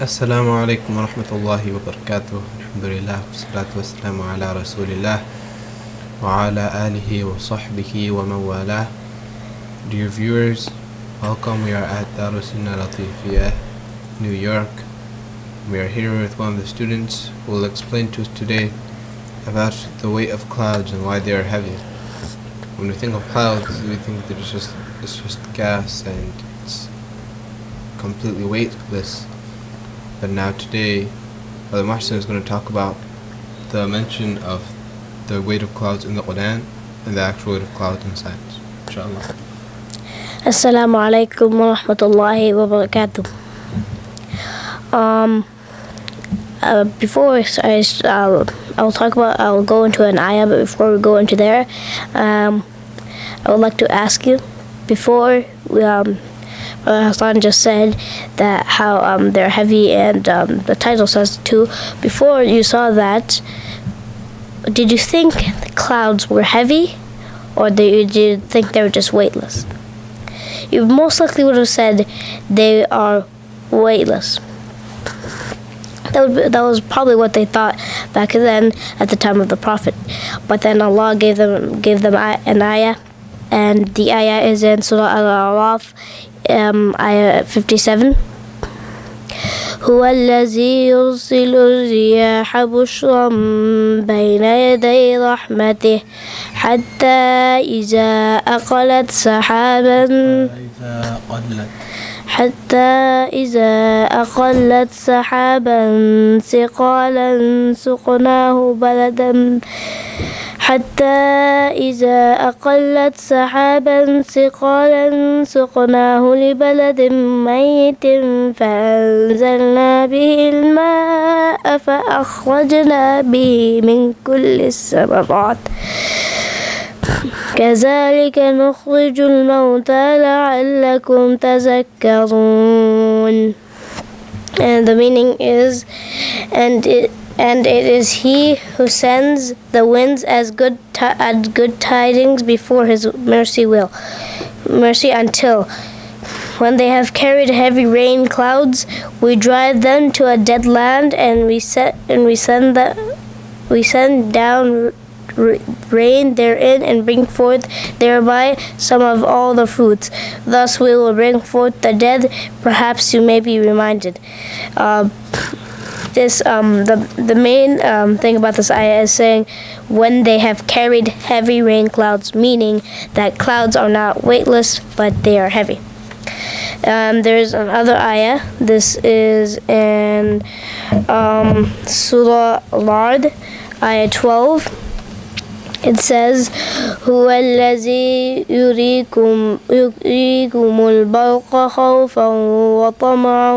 Assalamu alaikum wa rahmatullahi wa barakatuh. Alhamdulillah, wassalatu wassalamu ala rasulillah wa ala alihi wa sahbihi wa mawalah. Dear viewers, welcome. We are at Darus Sunnah Latifiyah, New York. We are here with one of the students who will explain to us today about the weight of clouds and why they are heavy. When we think of clouds, we think that it's just gas and it's completely weightless. But now today, Brother Muhsin is going to talk about the mention of the weight of clouds in the Quran and the actual weight of clouds in science. Inshallah. Assalamu alaikum wa rahmatullahi wa barakatuh. I'll go into an ayah, but before we go into there, I would like to ask you, before Hassan just said that how they're heavy and the title says too. Before you saw that, did you think the clouds were heavy, or did you think they were just weightless? You most likely would have said they are weightless. That was probably what they thought back then at the time of the Prophet. But then Allah gave them an ayah, and the ayah is in Surah Al-A'raf, ayah 57. هو الذي يرسل الرياح بشرا بين يدي رحمته حتى إذا أقلت سحابا ثقالا سقناه لبلد ميت فأنزلنا به الماء فأخرجنا به من كل الثمرات كذلك نخرج الموتى لعلكم تذكرون. And the meaning is, and it is He who sends the winds as good tidings before His mercy until, when they have carried heavy rain clouds, we drive them to a dead land, and we send down rain therein, and bring forth thereby some of all the fruits. Thus we will bring forth the dead. Perhaps you may be reminded. The main thing about this ayah is saying when they have carried heavy rain clouds, meaning that clouds are not weightless, but they are heavy. There's another ayah. This is in Surah Al-Ra'd, ayah 12. It says, هو الذي يريكم البرق خوفا وطمعا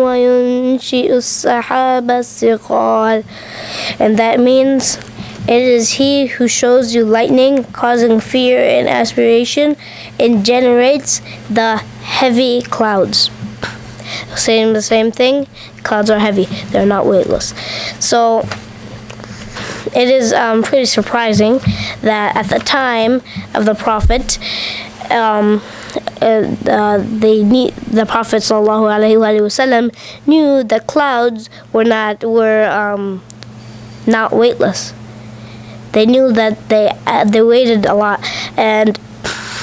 وينشئ السحاب الثقال. And that means it is He who shows you lightning, causing fear and aspiration, and generates the heavy clouds. Saying the same thing, clouds are heavy, they're not weightless. So it is pretty surprising that at the time of the Prophet, the Prophet ﷺ knew the clouds were not weightless. They knew that they weighted a lot, and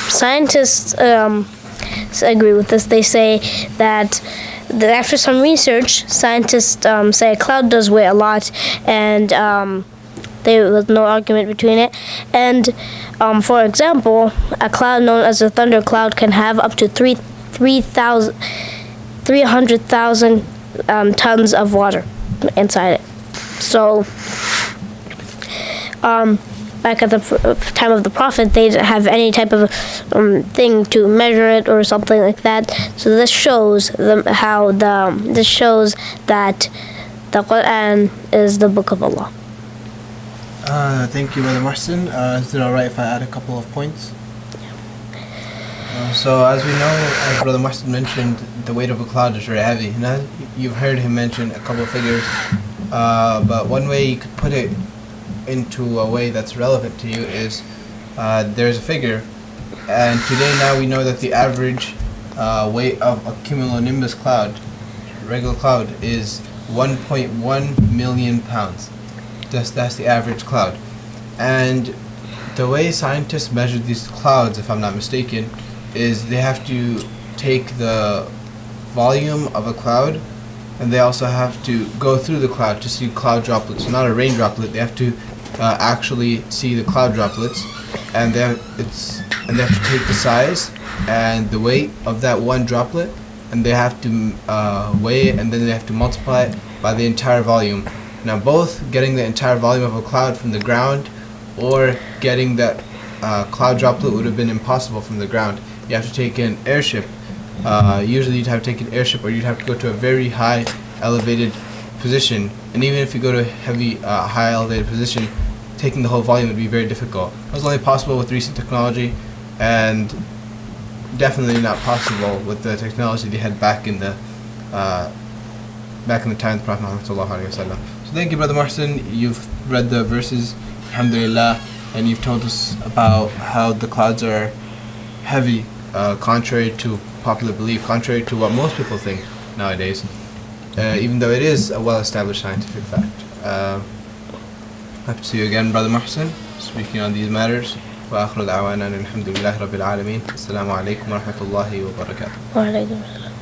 scientists agree with this. They say that after some research, scientists say a cloud does weigh a lot, and there was no argument between it. And for example, a cloud known as a thunder cloud can have up to 300,000 tons of water inside it. So back at the time of the Prophet, they didn't have any type of thing to measure it or something like that. So this shows that the Quran is the Book of Allah. Thank you, Brother Muhsin. Is it alright if I add a couple of points? So as we know, as Brother Muhsin mentioned, the weight of a cloud is very heavy. Now, you've heard him mention a couple of figures, but one way you could put it into a way that's relevant to you is there's a figure, and today now we know that the average weight of a cumulonimbus cloud regular cloud is 1.1 million pounds. That's the average cloud. And the way scientists measure these clouds, if I'm not mistaken, is they have to take the volume of a cloud, and they also have to go through the cloud to see cloud droplets. Not a rain droplet. They have to actually see the cloud droplets, and they have to take the size and the weight of that one droplet, and they have to weigh it, and then they have to multiply it by the entire volume. Now, both getting the entire volume of a cloud from the ground or getting that cloud droplet would have been impossible from the ground. You have to take an airship. Usually you'd have to take an airship, or you'd have to go to a very high elevated position. And even if you go to a heavy, high elevated position, taking the whole volume would be very difficult. It was only possible with recent technology, and definitely not possible with the technology they had back in the time of the Prophet Muhammad sallallahu alaihi wasallam. So thank you, Brother Muhsin. You've read the verses, alhamdulillah, and you've told us about how the clouds are heavy, contrary to popular belief, contrary to what most people think nowadays, even though it is a well-established scientific fact. Happy to see you again, Brother Muhsin, speaking on these matters. وآخر دعوانا الحمد لله رب العالمين. السلام عليكم ورحمة الله وبركاته. وعليكم السلام.